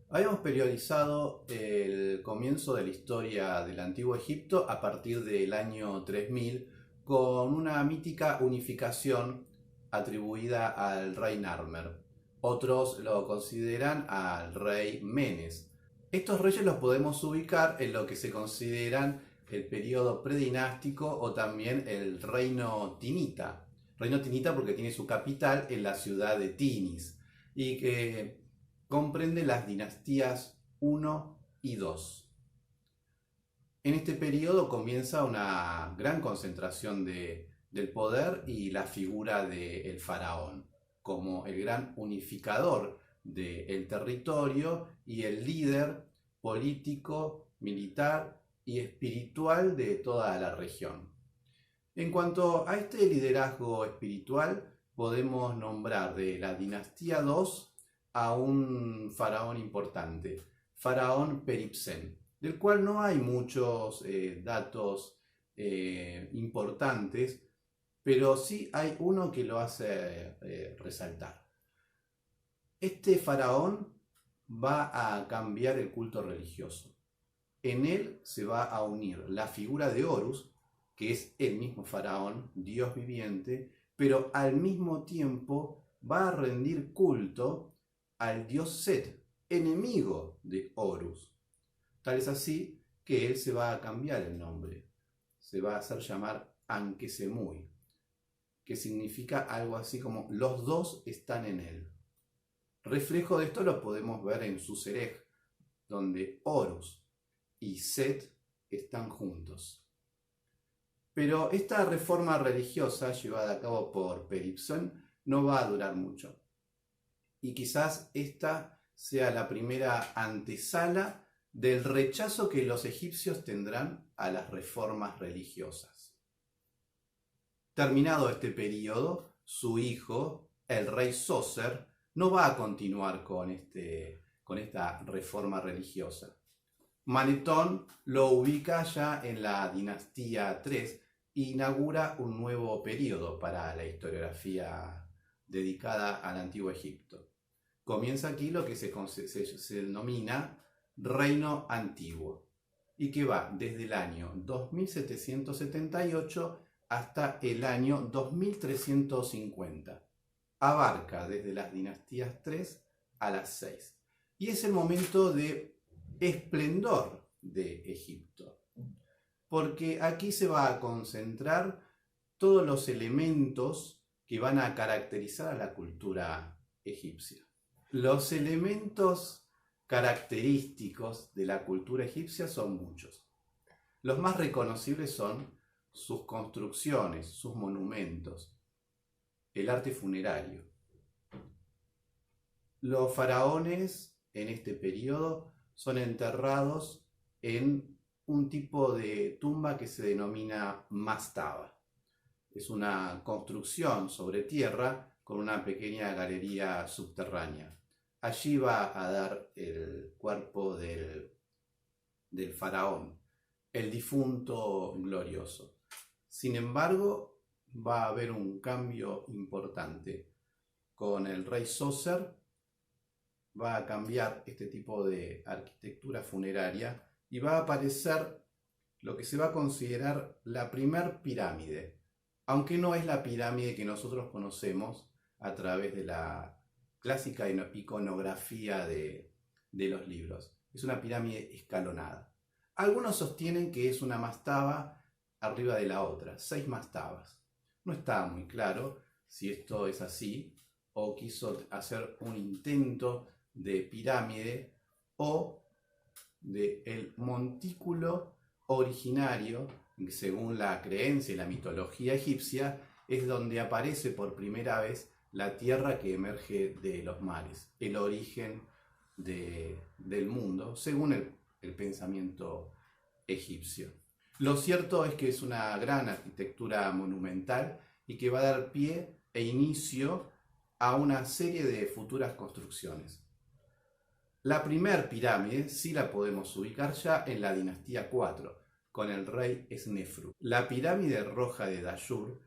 Habíamos periodizado el comienzo de la historia del Antiguo Egipto a partir del año 3000 con una mítica unificación atribuida al rey Narmer. Otros lo consideran al rey Menes. Estos reyes los podemos ubicar en lo que se consideran el periodo predinástico o también el reino tinita. Reino tinita porque tiene su capital en la ciudad de Tinis y que comprende las dinastías 1 y 2. En este periodo comienza una gran concentración del poder y la figura del faraón como el gran unificador del territorio y el líder político, militar y espiritual de toda la región. En cuanto a este liderazgo espiritual, podemos nombrar de la dinastía 2 a un faraón importante, faraón Peripsen, del cual no hay muchos datos importantes, pero sí hay uno que lo hace resaltar. Este faraón va a cambiar el culto religioso. En él se va a unir la figura de Horus, que es el mismo faraón, Dios viviente, pero al mismo tiempo va a rendir culto al dios Set, enemigo de Horus. Tal es así que él se va a cambiar el nombre. Se va a hacer llamar Ankesemui, que significa algo así como los dos están en él. Reflejo de esto lo podemos ver en Susereg, donde Horus y Set están juntos. Pero esta reforma religiosa llevada a cabo por Peripson no va a durar mucho. Y quizás esta sea la primera antesala del rechazo que los egipcios tendrán a las reformas religiosas. Terminado este periodo, su hijo, el rey Zoser, no va a continuar con esta reforma religiosa. Manetón lo ubica ya en la dinastía 3 e inaugura un nuevo periodo para la historiografía dedicada al Antiguo Egipto. Comienza aquí lo que se denomina Reino Antiguo y que va desde el año 2778 hasta el año 2350. Abarca desde las dinastías 3 a las 6 y es el momento de esplendor de Egipto, porque aquí se va a concentrar todos los elementos que van a caracterizar a la cultura egipcia. Los elementos característicos de la cultura egipcia son muchos. Los más reconocibles son sus construcciones, sus monumentos, el arte funerario. Los faraones en este periodo son enterrados en un tipo de tumba que se denomina mastaba. Es una construcción sobre tierra con una pequeña galería subterránea. Allí va a dar el cuerpo del faraón, el difunto glorioso. Sin embargo, va a haber un cambio importante. Con el rey Zoser va a cambiar este tipo de arquitectura funeraria y va a aparecer lo que se va a considerar la primer pirámide, aunque no es la pirámide que nosotros conocemos a través de la clásica iconografía de los libros. Es una pirámide escalonada. Algunos sostienen que es una mastaba arriba de la otra, 6 mastabas. No está muy claro si esto es así o quiso hacer un intento de pirámide o del montículo originario, según la creencia y la mitología egipcia, es donde aparece por primera vez la tierra que emerge de los mares, el origen del mundo, según el pensamiento egipcio. Lo cierto es que es una gran arquitectura monumental y que va a dar pie e inicio a una serie de futuras construcciones. La primer pirámide sí la podemos ubicar ya en la dinastía 4, con el rey Snefru. La pirámide roja de Dayur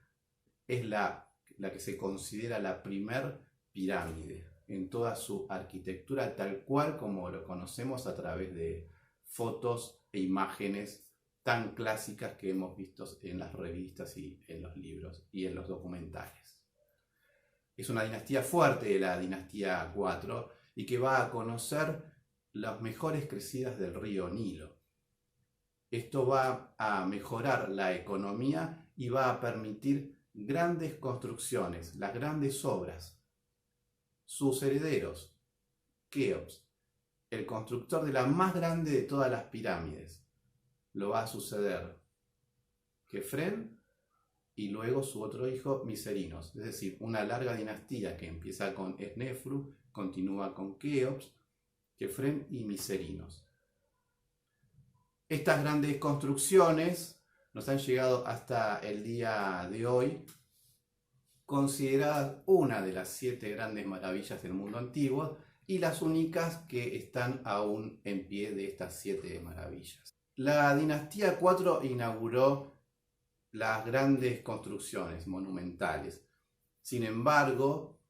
es la que se considera la primer pirámide en toda su arquitectura tal cual como lo conocemos a través de fotos e imágenes tan clásicas que hemos visto en las revistas y en los libros y en los documentales. Es una dinastía fuerte, la dinastía 4, y que va a conocer las mejores crecidas del río Nilo. Esto va a mejorar la economía y va a permitir grandes construcciones, las grandes obras. Sus herederos, Keops, el constructor de la más grande de todas las pirámides, lo va a suceder Kefren y luego su otro hijo Miserinos. Es decir, una larga dinastía que empieza con Snefru, continúa con Keops, Kefren y Miserinos. Estas grandes construcciones nos han llegado hasta el día de hoy, consideradas una de las 7 grandes maravillas del mundo antiguo y las únicas que están aún en pie de estas 7 maravillas. La dinastía 4 inauguró las grandes construcciones monumentales. Sin embargo,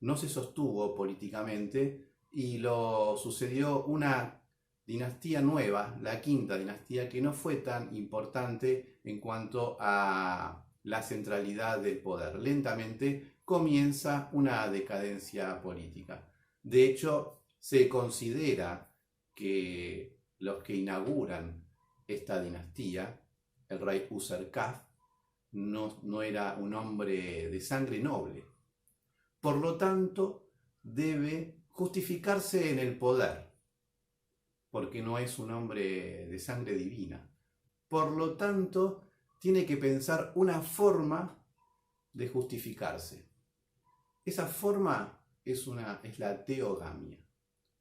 no se sostuvo políticamente y lo sucedió una dinastía nueva, la 5ª dinastía, que no fue tan importante en cuanto a la centralidad del poder. Lentamente comienza una decadencia política. De hecho, se considera que los que inauguran esta dinastía, el rey Userkaf, no era un hombre de sangre noble. Por lo tanto, debe justificarse en el poder, porque no es un hombre de sangre divina. Por lo tanto, tiene que pensar una forma de justificarse. Esa forma es la teogamia,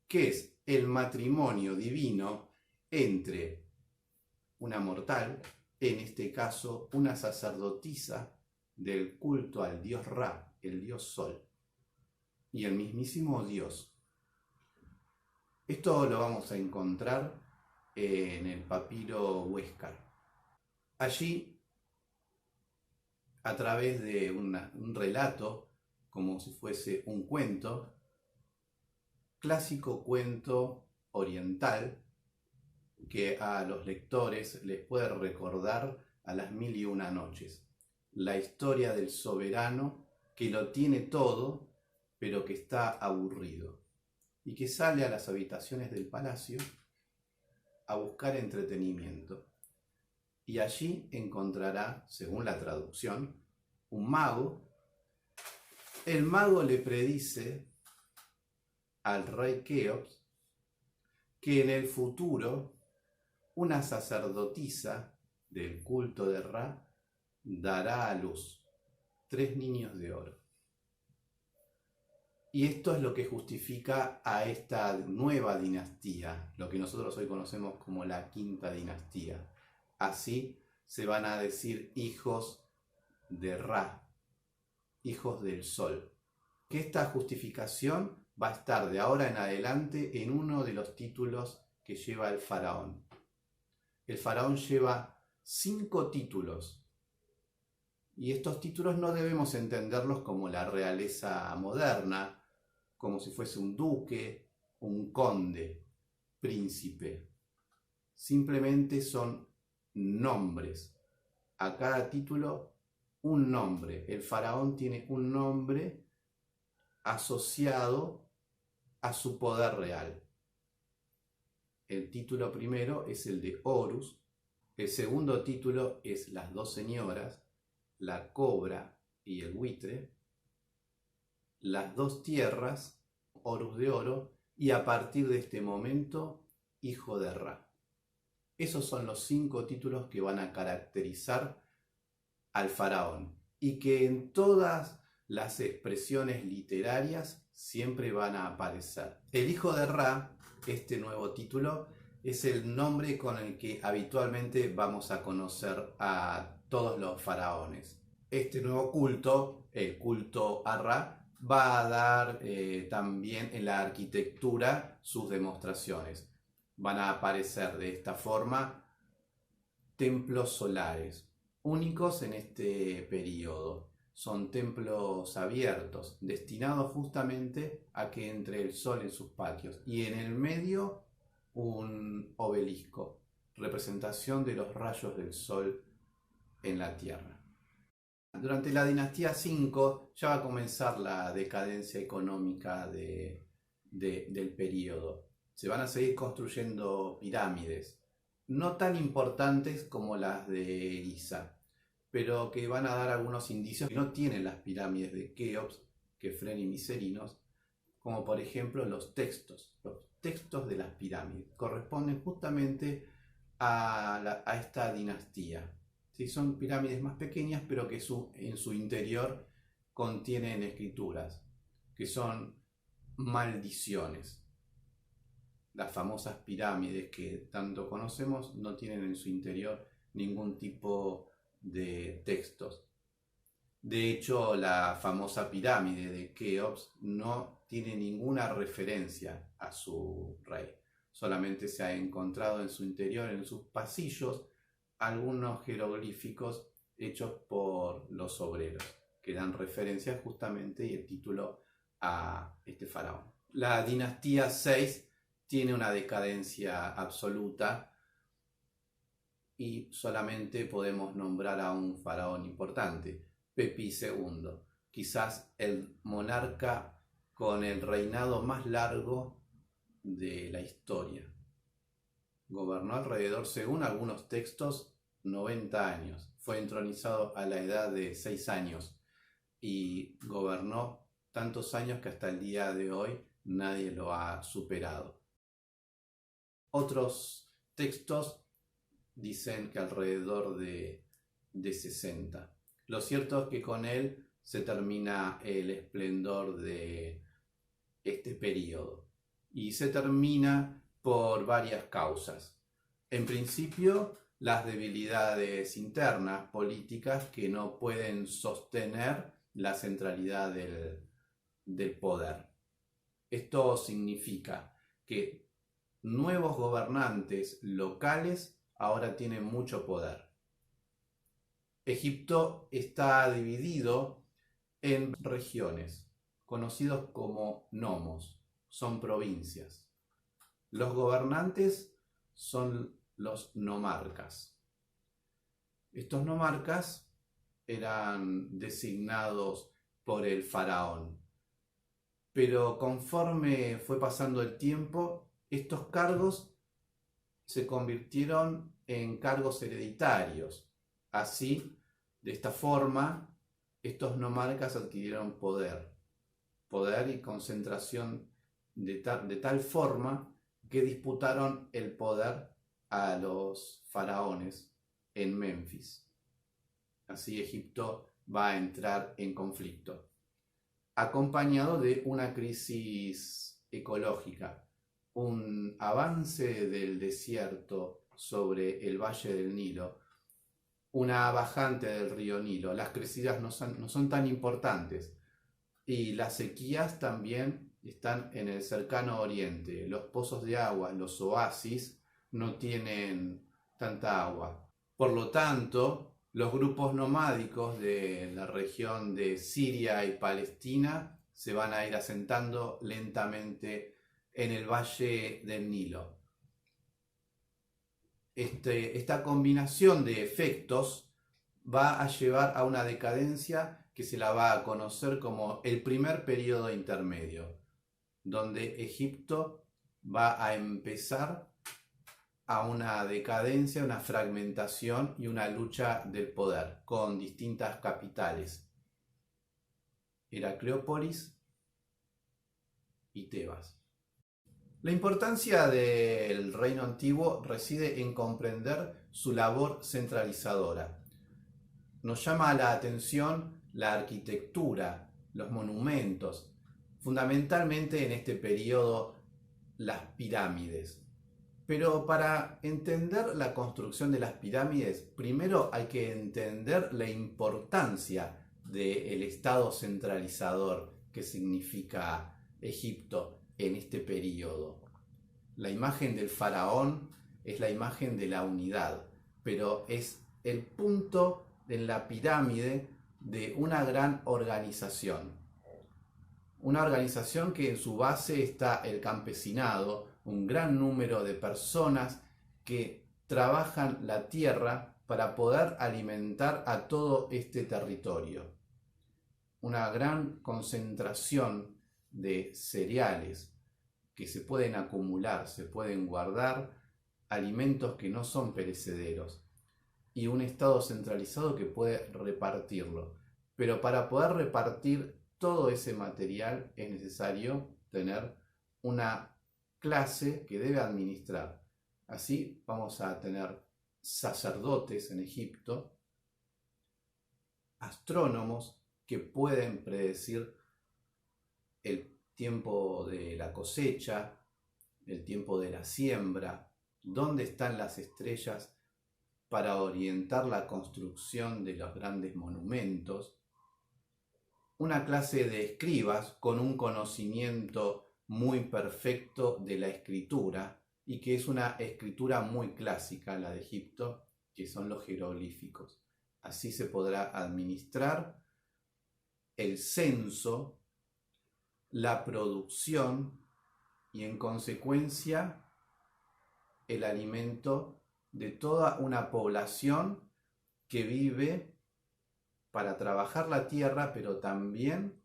que es el matrimonio divino entre una mortal, en este caso una sacerdotisa del culto al dios Ra, el dios Sol, y el mismísimo Dios. Esto lo vamos a encontrar en el papiro Huéscar. Allí, a través de un relato, como si fuese un cuento, clásico cuento oriental, que a los lectores les puede recordar a las 1001 noches. La historia del soberano que lo tiene todo, pero que está aburrido, y que sale a las habitaciones del palacio a buscar entretenimiento. Y allí encontrará, según la traducción, un mago. El mago le predice al rey Keops que en el futuro una sacerdotisa del culto de Ra dará a luz 3 niños de oro. Y esto es lo que justifica a esta nueva dinastía, lo que nosotros hoy conocemos como la 5ª dinastía. Así se van a decir hijos de Ra, hijos del sol. Que esta justificación va a estar de ahora en adelante en uno de los títulos que lleva el faraón. El faraón lleva 5 títulos. Y estos títulos no debemos entenderlos como la realeza moderna, como si fuese un duque, un conde, príncipe. Simplemente son nombres. A cada título, un nombre. El faraón tiene un nombre asociado a su poder real. El título primero es el de Horus. El segundo título es las 2 señoras, la cobra y el buitre. Las 2 tierras, Horus de oro, y a partir de este momento, hijo de Ra. Esos son los 5 títulos que van a caracterizar al faraón y que en todas las expresiones literarias siempre van a aparecer. El hijo de Ra, este nuevo título, es el nombre con el que habitualmente vamos a conocer a todos los faraones. Este nuevo culto, el culto a Ra, va a dar también en la arquitectura sus demostraciones. Van a aparecer de esta forma templos solares, únicos en este periodo. son templos abiertos, destinados justamente a que entre el sol en sus patios. Y en el medio un obelisco, representación de los rayos del sol en la tierra. Durante la dinastía V ya va a comenzar la decadencia económica del periodo. Se van a seguir construyendo pirámides, no tan importantes como las de Giza, pero que van a dar algunos indicios que no tienen las pirámides de Keops, Kefren y Miserinos, como por ejemplo los textos. Los textos de las pirámides corresponden justamente a esta dinastía. ¿Sí? Son pirámides más pequeñas, pero que en su interior contienen escrituras, que son maldiciones. Las famosas pirámides que tanto conocemos no tienen en su interior ningún tipo de textos. De hecho, la famosa pirámide de Keops no tiene ninguna referencia a su rey. Solamente se ha encontrado en su interior, en sus pasillos, algunos jeroglíficos hechos por los obreros, que dan referencia justamente y el título a este faraón. La dinastía 6 tiene una decadencia absoluta y solamente podemos nombrar a un faraón importante, Pepi II, quizás el monarca con el reinado más largo de la historia. Gobernó alrededor, según algunos textos, 90 años. Fue entronizado a la edad de 6 años y gobernó tantos años que hasta el día de hoy nadie lo ha superado. Otros textos dicen que alrededor de 60. Lo cierto es que con él se termina el esplendor de este periodo y se termina por varias causas. En principio, las debilidades internas políticas que no pueden sostener la centralidad del poder. Esto significa que nuevos gobernantes locales ahora tienen mucho poder. Egipto está dividido en regiones, conocidos como nomos, son provincias. Los gobernantes son los nomarcas. Estos nomarcas eran designados por el faraón, pero conforme fue pasando el tiempo, estos cargos se convirtieron en cargos hereditarios. Así, de esta forma, estos nomarcas adquirieron poder y concentración de tal forma que disputaron el poder a los faraones en Menfis. Así Egipto va a entrar en conflicto, acompañado de una crisis ecológica, un avance del desierto sobre el valle del Nilo, una bajante del río Nilo. Las crecidas no son tan importantes y las sequías también están en el cercano oriente. Los pozos de agua, los oasis, no tienen tanta agua. Por lo tanto, los grupos nomádicos de la región de Siria y Palestina se van a ir asentando lentamente en el valle del Nilo. Esta combinación de efectos va a llevar a una decadencia que se la va a conocer como el primer periodo intermedio, donde Egipto va a empezar a una decadencia, una fragmentación y una lucha del poder con distintas capitales, Heracleópolis y Tebas. La importancia del reino antiguo reside en comprender su labor centralizadora. Nos llama la atención la arquitectura, los monumentos, fundamentalmente en este periodo las pirámides. Pero para entender la construcción de las pirámides, primero hay que entender la importancia del estado centralizador que significa Egipto en este periodo. La imagen del faraón es la imagen de la unidad, pero es el punto en la pirámide de una gran organización. Una organización que en su base está el campesinado, un gran número de personas que trabajan la tierra para poder alimentar a todo este territorio. Una gran concentración de cereales que se pueden acumular, se pueden guardar, alimentos que no son perecederos y un Estado centralizado que puede repartirlo. Pero para poder repartir todo ese material es necesario tener una clase que debe administrar. Así vamos a tener sacerdotes en Egipto, astrónomos que pueden predecir el tiempo de la cosecha, el tiempo de la siembra, dónde están las estrellas para orientar la construcción de los grandes monumentos, una clase de escribas con un conocimiento muy perfecto de la escritura y que es una escritura muy clásica, la de Egipto, que son los jeroglíficos. Así se podrá administrar el censo, la producción y en consecuencia el alimento de toda una población que vive para trabajar la tierra, pero también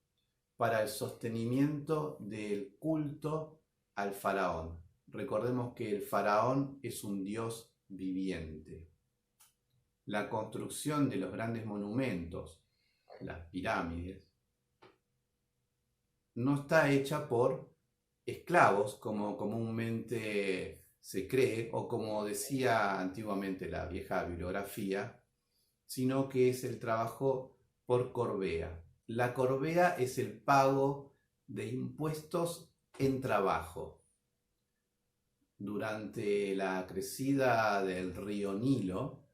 para el sostenimiento del culto al faraón. Recordemos que el faraón es un dios viviente. La construcción de los grandes monumentos, las pirámides, no está hecha por esclavos, como comúnmente se cree, o como decía antiguamente la vieja bibliografía, sino que es el trabajo por corvea. La corvea es el pago de impuestos en trabajo. Durante la crecida del río Nilo,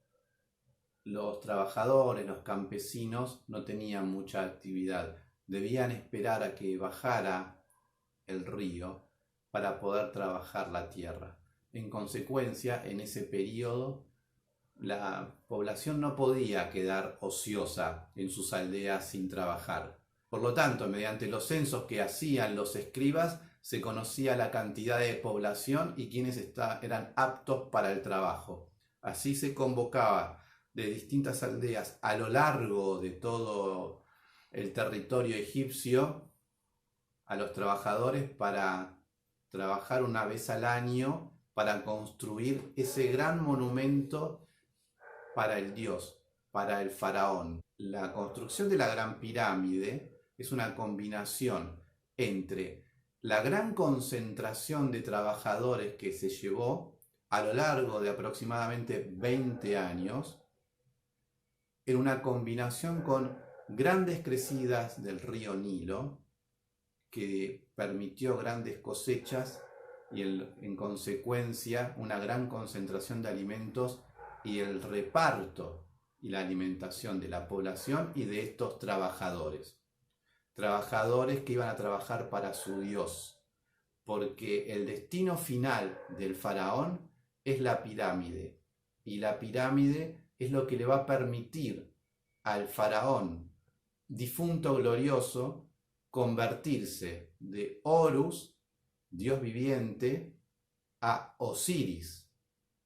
los trabajadores, los campesinos, no tenían mucha actividad. Debían esperar a que bajara el río para poder trabajar la tierra. En consecuencia, en ese periodo, la población no podía quedar ociosa en sus aldeas sin trabajar. Por lo tanto, mediante los censos que hacían los escribas, se conocía la cantidad de población y quienes eran aptos para el trabajo. Así se convocaba de distintas aldeas a lo largo de todo el territorio egipcio a los trabajadores para trabajar una vez al año para construir ese gran monumento para el dios, para el faraón. La construcción de la Gran Pirámide es una combinación entre la gran concentración de trabajadores que se llevó a lo largo de aproximadamente 20 años, en una combinación con grandes crecidas del río Nilo, que permitió grandes cosechas y en consecuencia una gran concentración de alimentos y el reparto y la alimentación de la población y de estos trabajadores. Trabajadores que iban a trabajar para su Dios, porque el destino final del faraón es la pirámide, y la pirámide es lo que le va a permitir al faraón difunto glorioso convertirse de Horus, Dios viviente, a Osiris,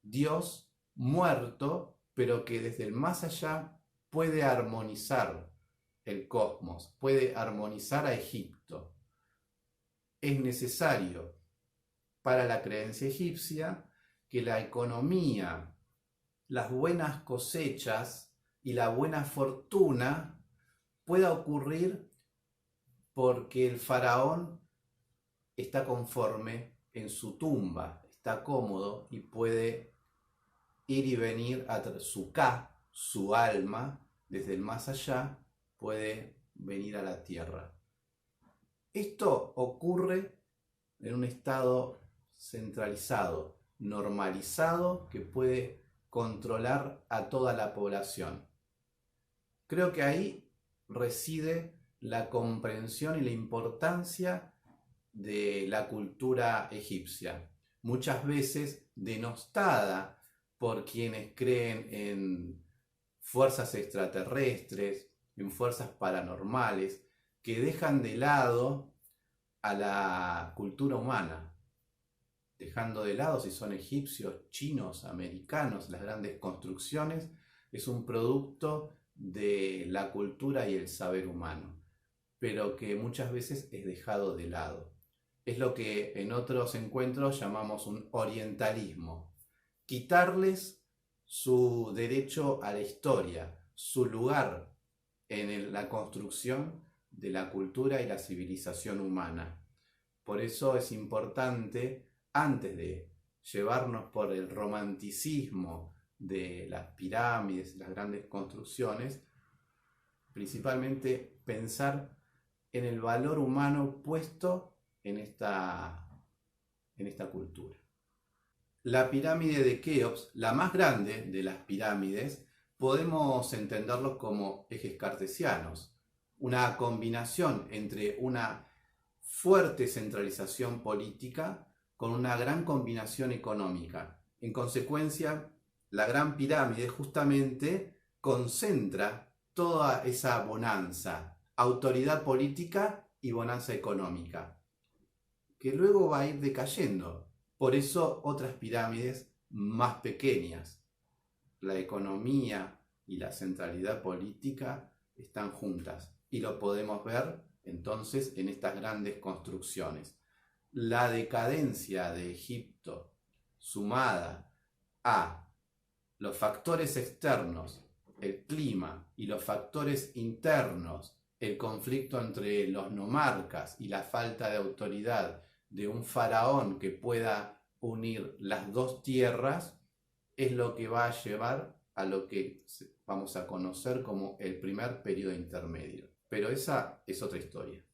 Dios muerto, pero que desde el más allá puede armonizar el cosmos, puede armonizar a Egipto. Es necesario para la creencia egipcia que la economía, las buenas cosechas y la buena fortuna pueda ocurrir porque el faraón está conforme en su tumba, está cómodo y puede ir y venir a su Ka, su alma, desde el más allá, puede venir a la tierra. Esto ocurre en un estado centralizado, normalizado, que puede controlar a toda la población. Creo que ahí reside la comprensión y la importancia de la cultura egipcia, muchas veces denostada por quienes creen en fuerzas extraterrestres, en fuerzas paranormales, que dejan de lado a la cultura humana, dejando de lado si son egipcios, chinos, americanos, las grandes construcciones, es un producto de la cultura y el saber humano, pero que muchas veces es dejado de lado. Es lo que en otros encuentros llamamos un orientalismo. Quitarles su derecho a la historia, su lugar en la construcción de la cultura y la civilización humana. Por eso es importante, antes de llevarnos por el romanticismo de las pirámides, las grandes construcciones, principalmente pensar en el valor humano puesto en esta cultura. La pirámide de Keops, la más grande de las pirámides, podemos entenderlos como ejes cartesianos, una combinación entre una fuerte centralización política con una gran combinación económica. En consecuencia, la Gran Pirámide justamente concentra toda esa bonanza, autoridad política y bonanza económica, que luego va a ir decayendo. Por eso otras pirámides más pequeñas, la economía y la centralidad política están juntas, y lo podemos ver entonces en estas grandes construcciones. La decadencia de Egipto, sumada a los factores externos, el clima, y los factores internos, el conflicto entre los nomarcas y la falta de autoridad de un faraón que pueda unir las dos tierras, es lo que va a llevar a lo que vamos a conocer como el primer periodo intermedio. Pero esa es otra historia.